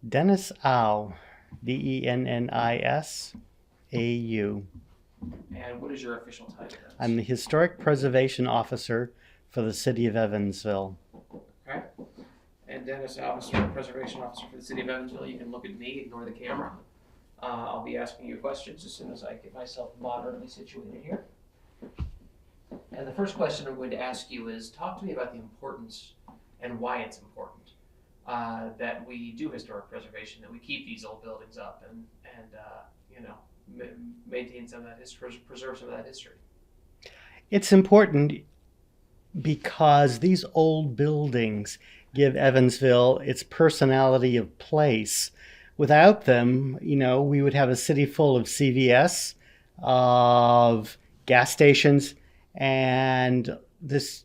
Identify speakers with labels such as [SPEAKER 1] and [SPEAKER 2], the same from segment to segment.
[SPEAKER 1] Dennis Au, Dennisau.
[SPEAKER 2] And what is your official title?
[SPEAKER 1] I'm the Historic Preservation Officer for the City of Evansville.
[SPEAKER 2] Okay. And Dennis, Officer, Preservation Officer for the City of Evansville. You can look at me, ignore the camera. I'll be asking you questions as soon as I get myself moderately situated here. And the first question I'm going to ask you is, talk to me about the importance and why it's important that we do historic preservation, that we keep these old buildings up and maintain some of that history, preserve some of that history.
[SPEAKER 1] It's important because these old buildings give Evansville its personality of place. Without them, we would have a city full of CVS, of gas stations, and this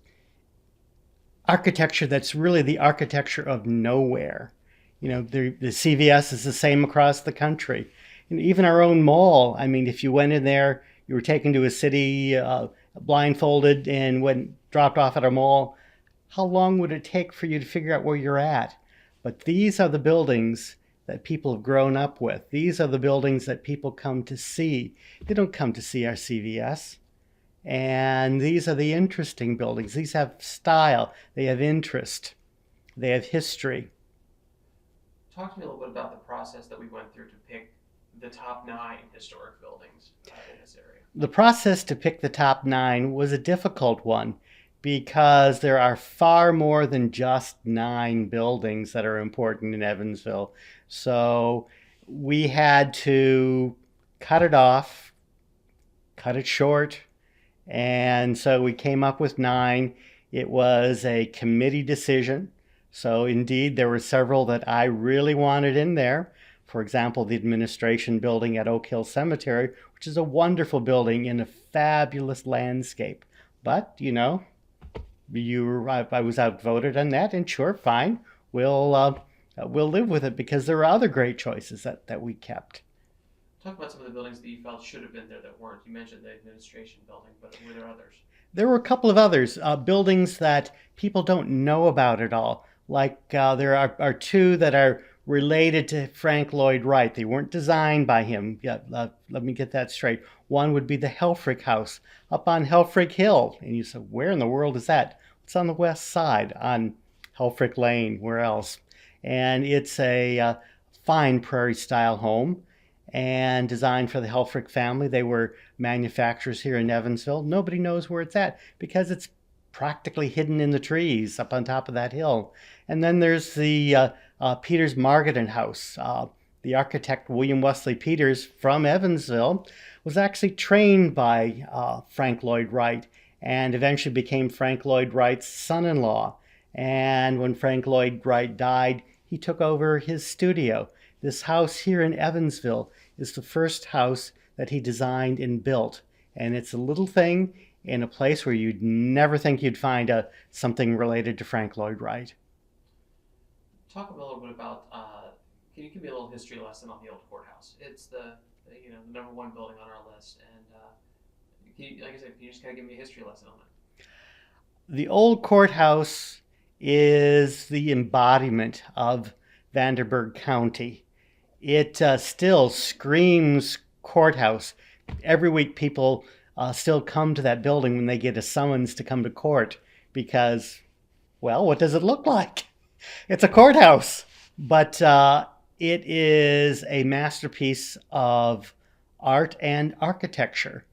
[SPEAKER 1] architecture that's really the architecture of nowhere. The CVS is the same across the country. And even our own mall, if you went in there, you were taken to a city blindfolded and dropped off at a mall, how long would it take for you to figure out where you're at? But these are the buildings that people have grown up with. These are the buildings that people come to see. They don't come to see our CVS. And these are the interesting buildings. These have style. They have interest. They have history.
[SPEAKER 2] Talk to me a little bit about the process that we went through to pick the top 9 historic buildings in this area.
[SPEAKER 1] The process to pick the top 9 was a difficult one because there are far more than just 9 buildings that are important in Evansville. So we had to cut it off, cut it short, and so we came up with 9. It was a committee decision. So indeed, there were several that I really wanted in there. For example, the administration building at Oak Hill Cemetery, which is a wonderful building in a fabulous landscape. But, I was outvoted on that, and sure, fine. We'll live with it because there are other great choices that we kept.
[SPEAKER 2] Talk about some of the buildings that you felt should have been there that weren't. You mentioned the administration building, but were there others?
[SPEAKER 1] There were a couple of others, buildings that people don't know about at all. Like there are 2 that are related to Frank Lloyd Wright. They weren't designed by him. Let me get that straight. One would be the Helfrich House up on Helfrich Hill. And you said, where in the world is that? It's on the west side, on Helfrich Lane. Where else? And it's a fine prairie-style home and designed for the Helfrich family. They were manufacturers here in Evansville. Nobody knows where it's at because it's practically hidden in the trees up on top of that hill. And then there's the Peters Margaret House. The architect William Wesley Peters from Evansville was actually trained by Frank Lloyd Wright and eventually became Frank Lloyd Wright's son-in-law. And when Frank Lloyd Wright died, he took over his studio. This house here in Evansville is the first house that he designed and built. And it's a little thing in a place where you'd never think you'd find something related to Frank Lloyd Wright.
[SPEAKER 2] Talk a little bit about, can you give me a little history lesson on the old courthouse? It's the number 1 building on our list. And like I said, can you just kind of give me a history lesson on it?
[SPEAKER 1] The old courthouse is the embodiment of Vanderburgh County. It still screams courthouse. Every week people still come to that building when they get a summons to come to court because, well, what does it look like? It's a courthouse. But it is a masterpiece of art and architecture.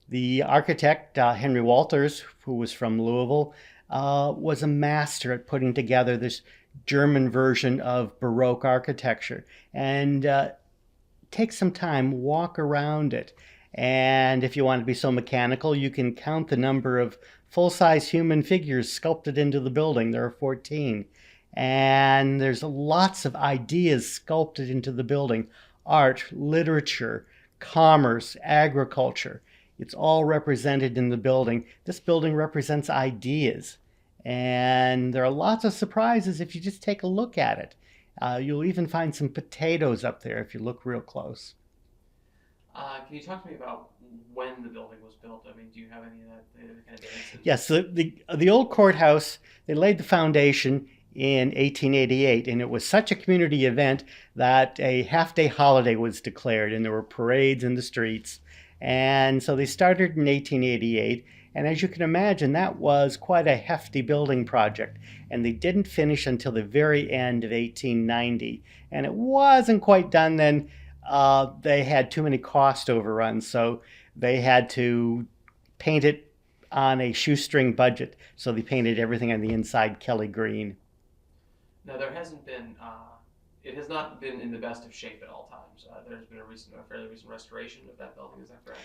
[SPEAKER 1] The architect, Henry Walters, who was from Louisville, was a master at putting together this German version of Baroque architecture. And take some time, walk around it. And if you want to be so mechanical, you can count the number of full-size human figures sculpted into the building. There are 14. And there's lots of ideas sculpted into the building. Art, literature, commerce, agriculture. It's all represented in the building. This building represents ideas. And there are lots of surprises if you just take a look at it. You'll even find some potatoes up there if you look real close.
[SPEAKER 2] Can you talk to me about when the building was built? I mean, do you have any of that kind of dates?
[SPEAKER 1] Yes, the old courthouse, they laid the foundation in 1888, and it was such a community event that a half-day holiday was declared, and there were parades in the streets. And so they started in 1888, and as you can imagine, that was quite a hefty building project, and they didn't finish until the very end of 1890, and it wasn't quite done then. They had too many cost overruns, so they had to paint it on a shoestring budget, so they painted everything on the inside Kelly green.
[SPEAKER 2] Now, there hasn't been, it has not been in the best of shape at all times. There's been a fairly recent restoration of that building, is that correct?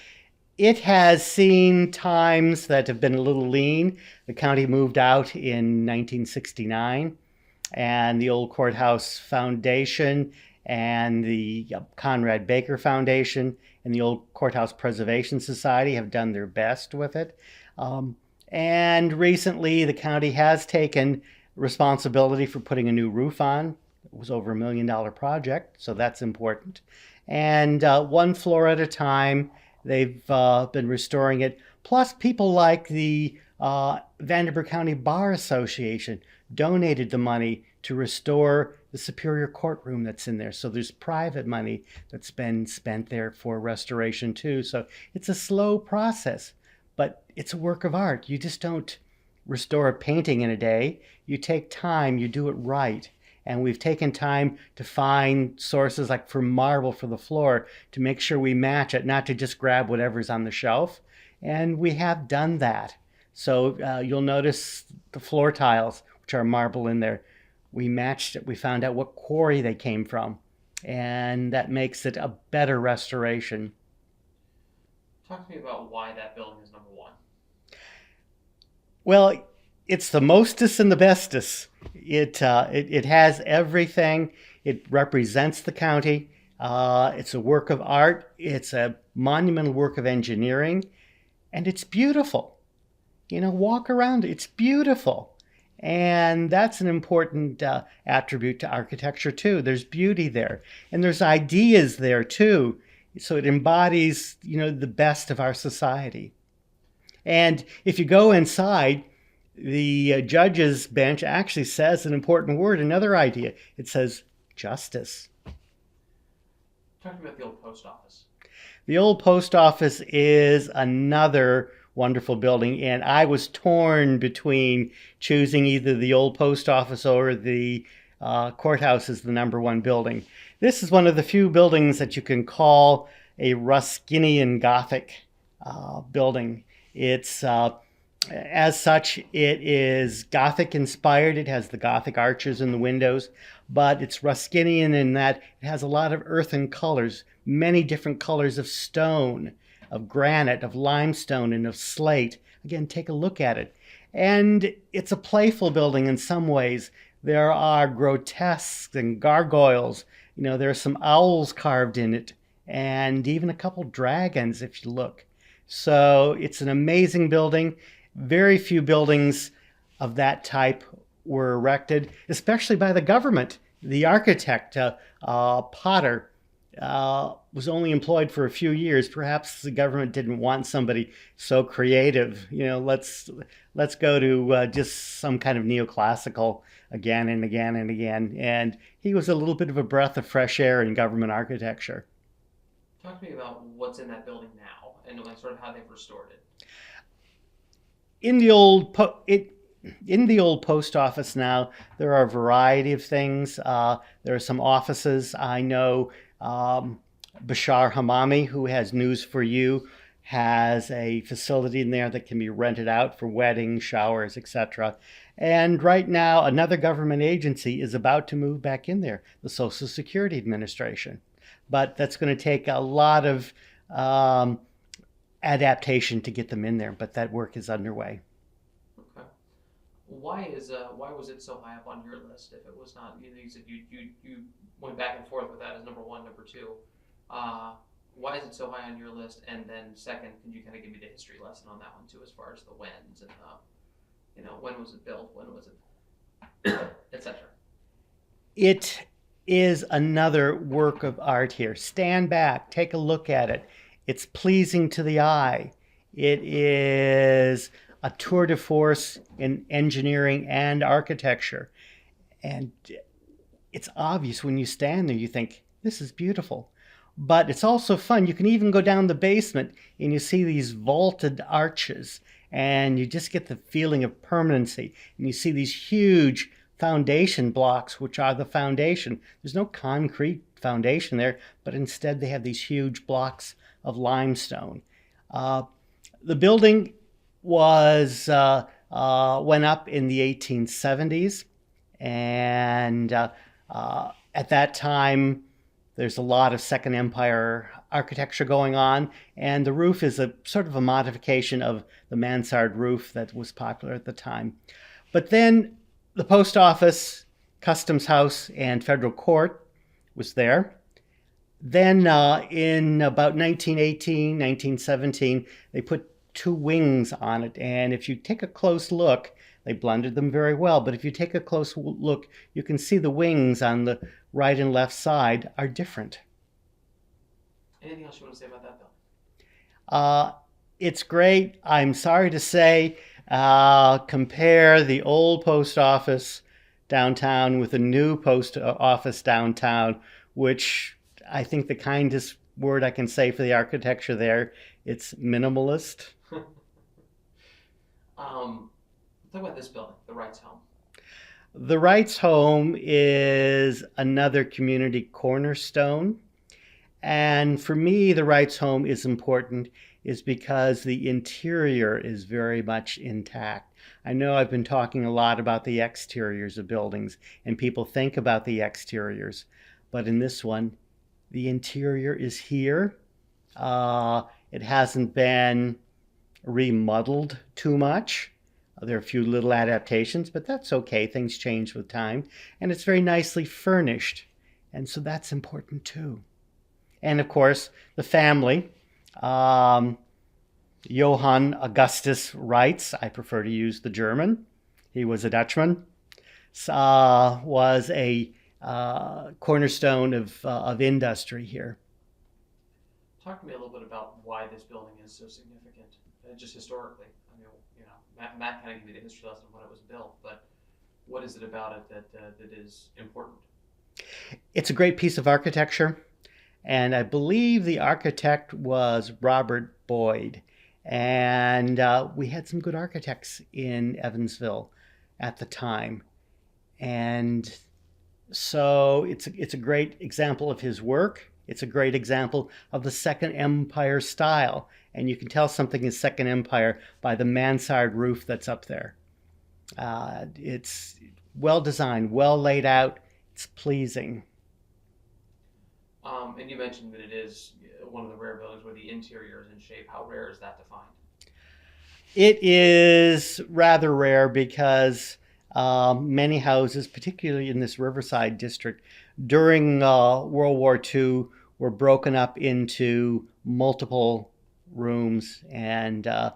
[SPEAKER 1] It has seen times that have been a little lean. The county moved out in 1969, and the old courthouse foundation and the Conrad Baker Foundation and the old Courthouse Preservation Society have done their best with it. And recently, the county has taken responsibility for putting a new roof on. It was over $1 million project, so that's important. And one floor at a time, they've been restoring it. Plus, people like the Vanderburgh County Bar Association donated the money to restore the Superior Courtroom that's in there. So there's private money that's been spent there for restoration too. So it's a slow process, but it's a work of art. You just don't restore a painting in a day. You take time, you do it right. And we've taken time to find sources like for marble for the floor to make sure we match it, not to just grab whatever's on the shelf. And we have done that. So you'll notice the floor tiles, which are marble in there. We matched it. We found out what quarry they came from. And that makes it a better restoration.
[SPEAKER 2] Talk to me about why that building is number one.
[SPEAKER 1] Well, it's the mostest and the bestest. It has everything. It represents the county. It's a work of art. It's a monumental work of engineering. And it's beautiful. Walk around. It's beautiful. And that's an important attribute to architecture, too. There's beauty there. And there's ideas there, too. So it embodies, the best of our society. And if you go inside, the judge's bench actually says an important word, another idea. It says justice.
[SPEAKER 2] Talk about the old post office.
[SPEAKER 1] The old post office is another wonderful building, and I was torn between choosing either the old post office or the courthouse as the number one building. This is one of the few buildings that you can call a Ruskinian Gothic building. It's as such, it is Gothic inspired. It has the Gothic arches in the windows, but it's Ruskinian in that it has a lot of earthen colors, many different colors of stone, of granite, of limestone, and of slate. Again, take a look at it. And it's a playful building in some ways. There are grotesques and gargoyles. There are some owls carved in it, and even a couple dragons if you look. So it's an amazing building. Very few buildings of that type were erected, especially by the government. The architect, Potter, was only employed for a few years. Perhaps the government didn't want somebody so creative. Let's go to just some kind of neoclassical again and again and again. And he was a little bit of a breath of fresh air in government architecture.
[SPEAKER 2] Talk to me about what's in that building now and sort of how they've restored it.
[SPEAKER 1] In the old post office now, there are a variety of things. There are some offices. I know Bashar Hamami, who has News for You, has a facility in there that can be rented out for weddings, showers, etc. And right now, another government agency is about to move back in there, the Social Security Administration. But that's going to take a lot of adaptation to get them in there, but that work is underway.
[SPEAKER 2] Okay. Why was it so high up on your list? If it was not, you said you went back and forth with that as number one, number two. Why is it so high on your list? And then second, can you kind of give me the history lesson on that one too, as far as the whens and when was it built, when was it, etc.
[SPEAKER 1] It is another work of art here. Stand back, take a look at it. It's pleasing to the eye. It is a tour de force in engineering and architecture. And it's obvious when you stand there, you think, this is beautiful. But it's also fun. You can even go down the basement and you see these vaulted arches, and you just get the feeling of permanency. And you see these huge foundation blocks, which are the foundation. There's no concrete foundation there, but instead they have these huge blocks of limestone. The building was went up in the 1870s, and at that time, there's a lot of Second Empire architecture going on, and the roof is a sort of a modification of the mansard roof that was popular at the time. But then the post office, customs house, and federal court was there. Then in about 1918, 1917, they put two wings on it, and if you take a close look, they blended them very well, but if you take a close look, you can see the wings on the right and left side are different.
[SPEAKER 2] Anything else you want to say about that, Bill?
[SPEAKER 1] It's great. I'm sorry to say, compare the old post office downtown with the new post office downtown, which I think the kindest word I can say for the architecture there, it's minimalist.
[SPEAKER 2] Talk about this building, the Wrights Home.
[SPEAKER 1] The Wrights Home is another community cornerstone. And for me, the Wrights Home is important is because the interior is very much intact. I know I've been talking a lot about the exteriors of buildings, and people think about the exteriors. But in this one, the interior is here. It hasn't been remodeled too much. There are a few little adaptations, but that's okay. Things change with time. And it's very nicely furnished. And so that's important too. And of course, the family. Johann Augustus Reitz, I prefer to use the German. He was a Dutchman. Was a cornerstone of industry here.
[SPEAKER 2] Talk to me a little bit about why this building is so significant, just historically. I mean, you know, Matt kind of gave me the history lesson of when it was built, but what is it about it that is important?
[SPEAKER 1] It's a great piece of architecture, and I believe the architect was Robert Boyd. And we had some good architects in Evansville at the time. And so it's a great example of his work. It's a great example of the Second Empire style. And you can tell something is Second Empire by the mansard roof that's up there. It's well designed, well laid out. It's pleasing.
[SPEAKER 2] And you mentioned that it is one of the rare buildings where the interior is in shape. How rare is that to find?
[SPEAKER 1] It is rather rare because many houses, particularly in this Riverside district, during World War II were broken up into multiple rooms, and the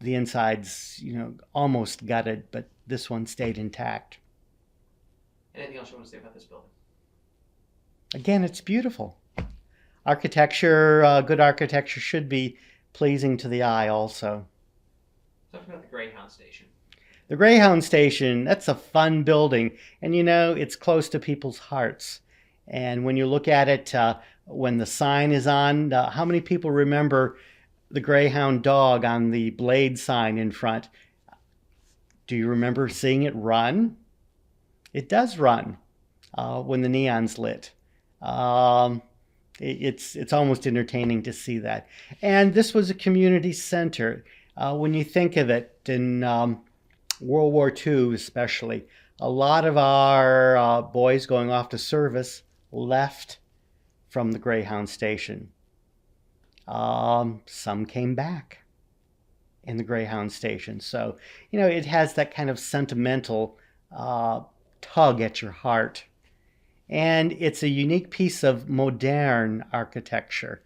[SPEAKER 1] insides, almost gutted, but this one stayed intact.
[SPEAKER 2] Anything else you want to say about this building?
[SPEAKER 1] Again, it's beautiful. Architecture, good architecture should be pleasing to the eye also.
[SPEAKER 2] Talk about the Greyhound Station.
[SPEAKER 1] The Greyhound Station, that's a fun building. And it's close to people's hearts. And when you look at it, when the sign is on, how many people remember the Greyhound dog on the blade sign in front? Do you remember seeing it run? It does run when the neon's lit. It's almost entertaining to see that. And this was a community center. When you think of it, in World War II especially, a lot of our boys going off to service left from the Greyhound Station. Some came back in the Greyhound Station. So, it has that kind of sentimental tug at your heart. And it's a unique piece of modern architecture,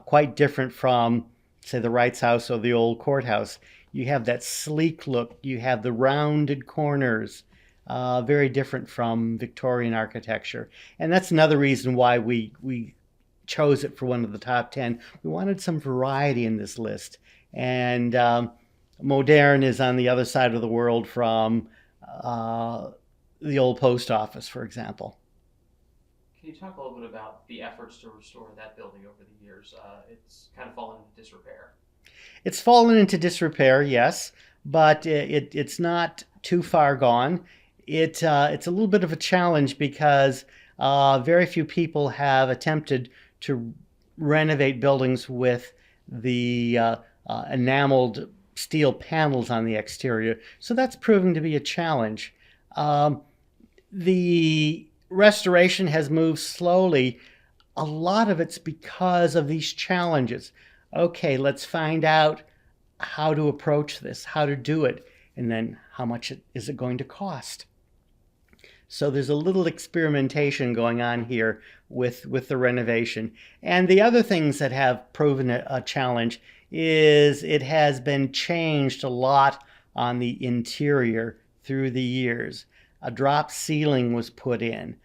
[SPEAKER 1] quite different from, say, the Wrights House or the old courthouse. You have that sleek look. You have the rounded corners, very different from Victorian architecture. And that's another reason why we chose it for one of the top 10. We wanted some variety in this list. And modern is on the other side of the world from the old post office, for example.
[SPEAKER 2] Can you talk a little bit about the efforts to restore that building over the years? It's kind of fallen into disrepair.
[SPEAKER 1] It's fallen into disrepair, yes, but it's not too far gone. It's a little bit of a challenge because very few people have attempted to renovate buildings with the enameled steel panels on the exterior. So that's proving to be a challenge. The restoration has moved slowly. A lot of it's because of these challenges. Okay, let's find out how to approach this, how to do it, and then how much is it going to cost. So there's a little experimentation going on here with the renovation. And the other things that have proven a challenge is it has been changed a lot on the interior through the years. A drop ceiling was put in.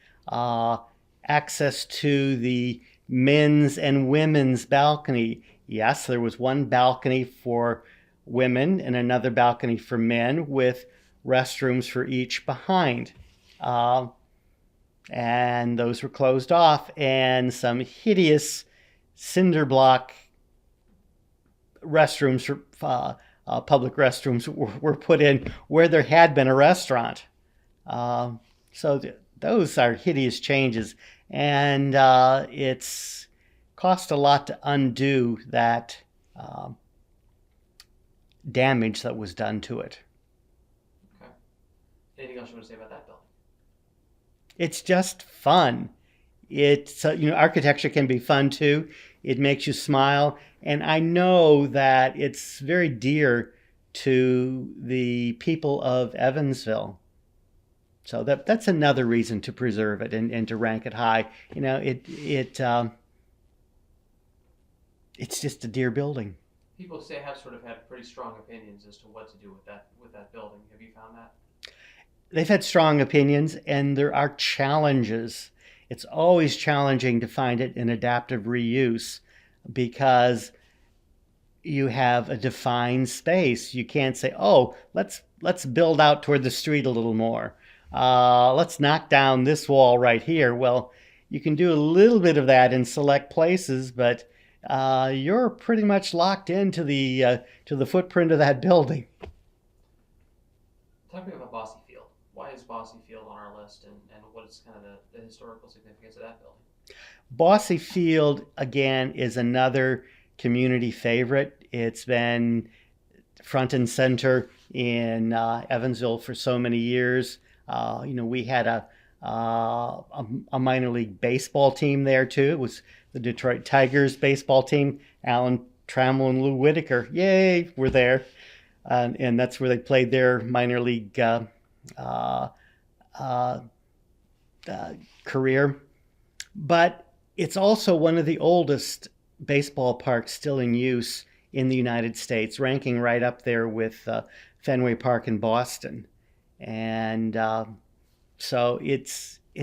[SPEAKER 1] Access to the men's and women's balcony. Yes, there was one balcony for women and another balcony for men with restrooms for each behind. And those were closed off, and some hideous cinder block restrooms for public restrooms were put in where there had been a restaurant. Those are hideous changes, and it's cost a lot to undo that damage that was done to it.
[SPEAKER 2] Okay. Anything else you want to say about that building?
[SPEAKER 1] It's just fun. It's architecture can be fun too. It makes you smile, and I know that it's very dear to the people of Evansville. So that's another reason to preserve it and to rank it high. It's just a dear building.
[SPEAKER 2] People have sort of had pretty strong opinions as to what to do with that building. Have you found that?
[SPEAKER 1] They've had strong opinions, and there are challenges. It's always challenging to find it in adaptive reuse because you have a defined space. You can't say, oh, let's build out toward the street a little more. Let's knock down this wall right here. Well, you can do a little bit of that in select places, but you're pretty much locked into the footprint of that building.
[SPEAKER 2] Talk to me about Bosse Field. Why is Bosse Field on our list, and what is kind of the historical significance of that building?
[SPEAKER 1] Bosse Field, again, is another community favorite. It's been front and center in Evansville for so many years. We had a minor league baseball team there too. It was the Detroit Tigers baseball team. Alan Trammell and Lou Whitaker, yay, were there. And that's where they played their minor league career. But it's also one of the oldest baseball parks still in use in the United States, ranking right up there with Fenway Park in Boston. And so it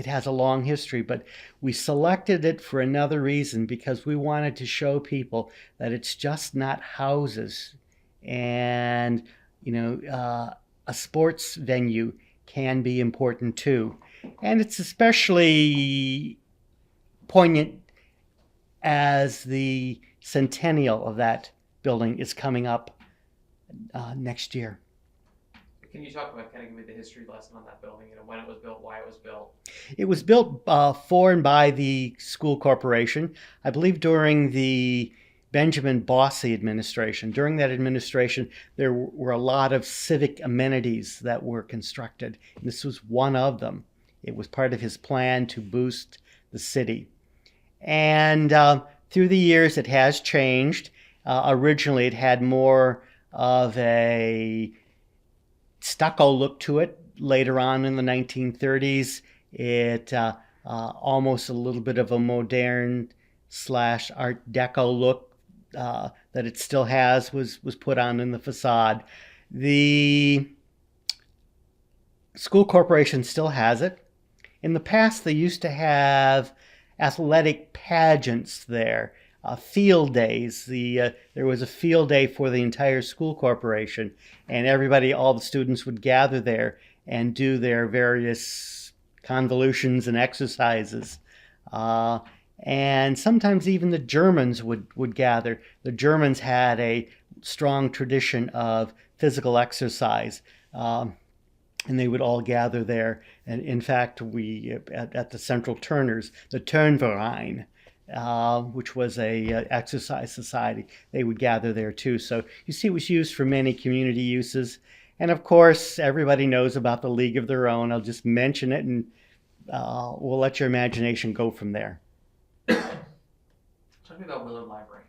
[SPEAKER 1] has a long history, but we selected it for another reason, because we wanted to show people that it's just not houses. And, a sports venue can be important too. And it's especially poignant as the centennial of that building is coming up next year.
[SPEAKER 2] Can you talk about, kind of give me the history lesson on that building, when it was built, why it was built?
[SPEAKER 1] It was built for and by the school corporation, I believe during the Benjamin Bosse administration. During that administration, there were a lot of civic amenities that were constructed. And this was one of them. It was part of his plan to boost the city. And through the years, it has changed. Originally, it had more of a stucco look to it. Later on in the 1930s, it almost a little bit of a modern / Art Deco look that it still has was put on in the facade. The school corporation still has it. In the past, they used to have athletic pageants there, field days. There was a field day for the entire school corporation, and all the students would gather there, and do their various convolutions and exercises. And sometimes even the Germans would gather. The Germans had a strong tradition of physical exercise, and they would all gather there. And in fact, we at the Central Turners, the Turnverein, which was a exercise society, they would gather there too. So you see, it was used for many community uses. And of course, everybody knows about the League of Their Own. I'll just mention it, and we'll let your imagination go from there.
[SPEAKER 2] Talk to me about Willard Library.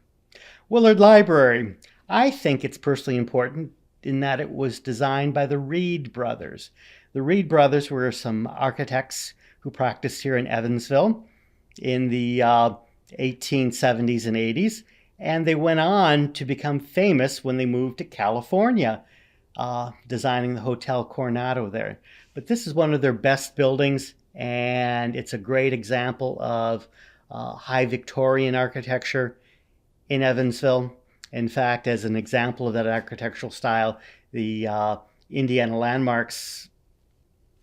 [SPEAKER 1] Willard Library. I think it's personally important in that it was designed by the Reed brothers. The Reed brothers were some architects who practiced here in Evansville in the 1870s and 80s, and they went on to become famous when they moved to California, designing the Hotel Coronado there. But this is one of their best buildings, and it's a great example of high Victorian architecture in Evansville. In fact, as an example of that architectural style, the Indiana Landmarks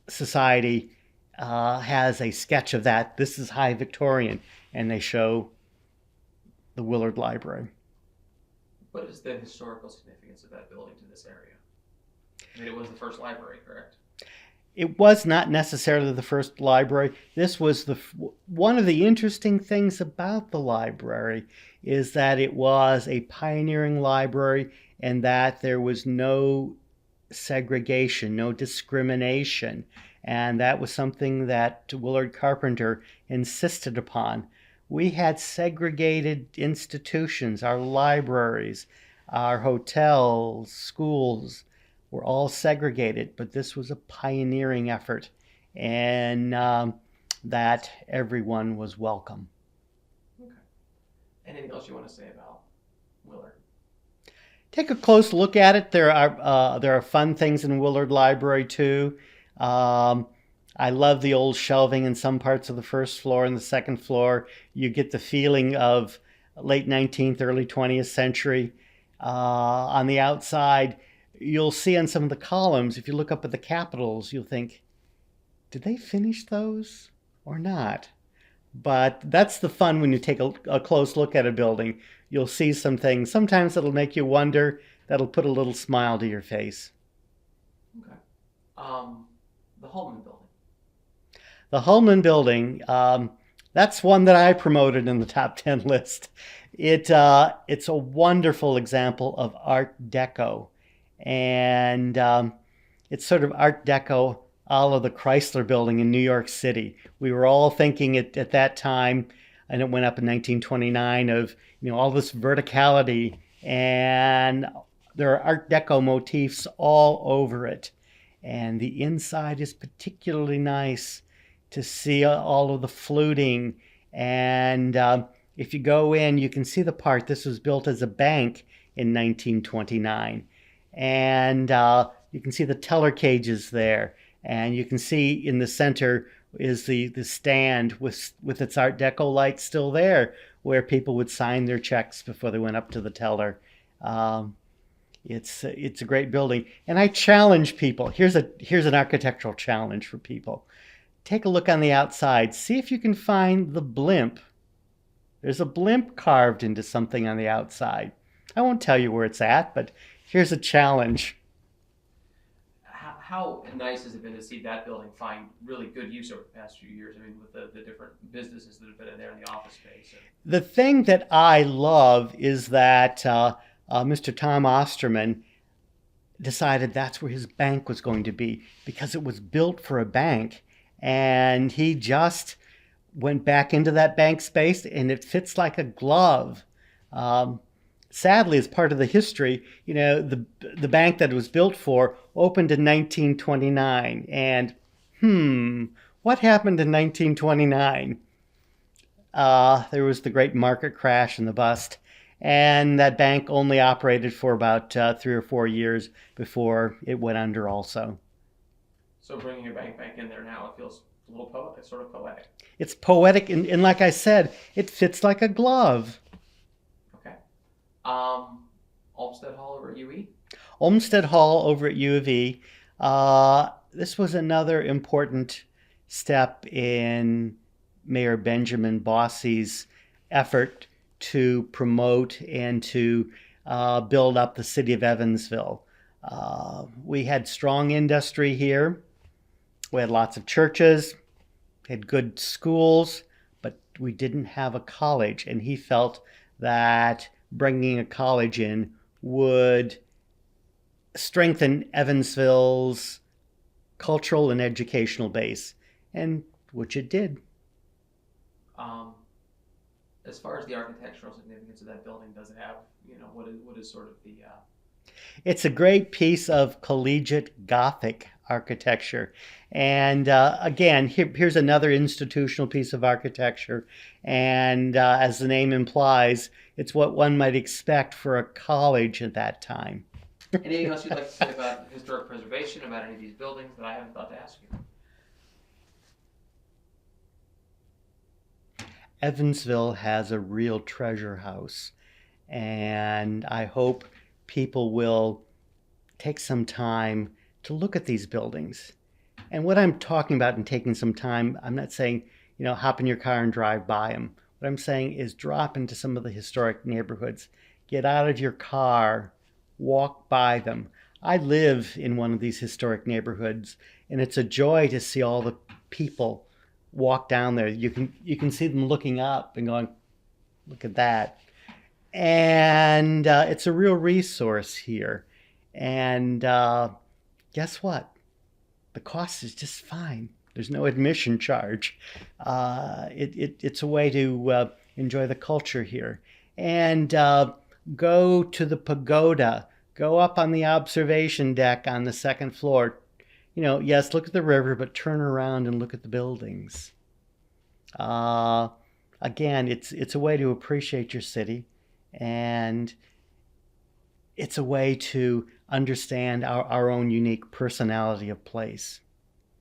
[SPEAKER 1] Society has a sketch of that. This is high Victorian, and they show the Willard Library.
[SPEAKER 2] What is the historical significance of that building to this area? I mean, it was the first library, correct?
[SPEAKER 1] It was not necessarily the first library. This was one of the interesting things about the library is that it was a pioneering library and that there was no segregation, no discrimination. And that was something that Willard Carpenter insisted upon. We had segregated institutions, our libraries, our hotels, schools, were all segregated, but this was a pioneering effort, and that everyone was welcome.
[SPEAKER 2] Okay. Anything else you want to say about Willard?
[SPEAKER 1] Take a close look at it. There are fun things in Willard Library too. I love the old shelving in some parts of the first floor and the second floor. You get the feeling of late 19th, early 20th century. On the outside, you'll see on some of the columns, if you look up at the capitals, you'll think, did they finish those or not? But that's the fun when you take a close look at a building. You'll see some things. Sometimes it'll make you wonder. That'll put a little smile to your face.
[SPEAKER 2] Okay. The Holman Building.
[SPEAKER 1] The Holman Building, that's one that I promoted in the top 10 list. It's a wonderful example of Art Deco. And it's sort of Art Deco a la the Chrysler Building in New York City. We were all thinking at that time, and it went up in 1929, of all this verticality, and there are Art Deco motifs all over it. And the inside is particularly nice to see all of the fluting. And if you go in, you can see the part. This was built as a bank in 1929. And you can see the teller cages there, and you can see in the center is the stand with its Art Deco lights still there, where people would sign their checks before they went up to the teller. It's a great building, and I challenge people. Here's an architectural challenge for people. Take a look on the outside. See if you can find the blimp. There's a blimp carved into something on the outside. I won't tell you where it's at, but here's a challenge.
[SPEAKER 2] How nice has it been to see that building find really good use over the past few years? I mean, with the different businesses that have been in there in the office space.
[SPEAKER 1] The thing that I love is that Mr. Tom Osterman decided that's where his bank was going to be, because it was built for a bank, and he just went back into that bank space, and it fits like a glove. Sadly, as part of the history, the bank that it was built for opened in 1929. And what happened in 1929? There was the great market crash and the bust. And that bank only operated for about 3 or 4 years before it went under also.
[SPEAKER 2] So bringing your bank back in there now, it feels a little poetic, sort of poetic.
[SPEAKER 1] It's poetic, and like I said, it fits like a glove.
[SPEAKER 2] Okay. Olmsted Hall over at UE?
[SPEAKER 1] Olmsted Hall over at U of E. this was another important step in Mayor Benjamin Bossie's effort to promote and to build up the city of Evansville. We had strong industry here. We had lots of churches, had good schools, but we didn't have a college. And he felt that bringing a college in would strengthen Evansville's cultural and educational base, and which it did.
[SPEAKER 2] As far as the architectural significance of that building, does it have, what is sort of the...
[SPEAKER 1] It's a great piece of collegiate Gothic architecture. And again, here's another institutional piece of architecture. And as the name implies, it's what one might expect for a college at that time.
[SPEAKER 2] Anything else you'd like to say about historic preservation, about any of these buildings that I haven't thought to ask you?
[SPEAKER 1] Evansville has a real treasure house, and I hope people will take some time to look at these buildings. And what I'm talking about in taking some time, I'm not saying, hop in your car and drive by them. What I'm saying is drop into some of the historic neighborhoods, get out of your car, walk by them. I live in one of these historic neighborhoods, and it's a joy to see all the people walk down there. You can see them looking up and going, look at that. And it's a real resource here. And guess what? The cost is just fine. There's no admission charge. It's a way to enjoy the culture here. And go to the pagoda. Go up on the observation deck on the second floor. Yes, look at the river, but turn around and look at the buildings. Again, it's a way to appreciate your city, and it's a way to understand our own unique personality of place.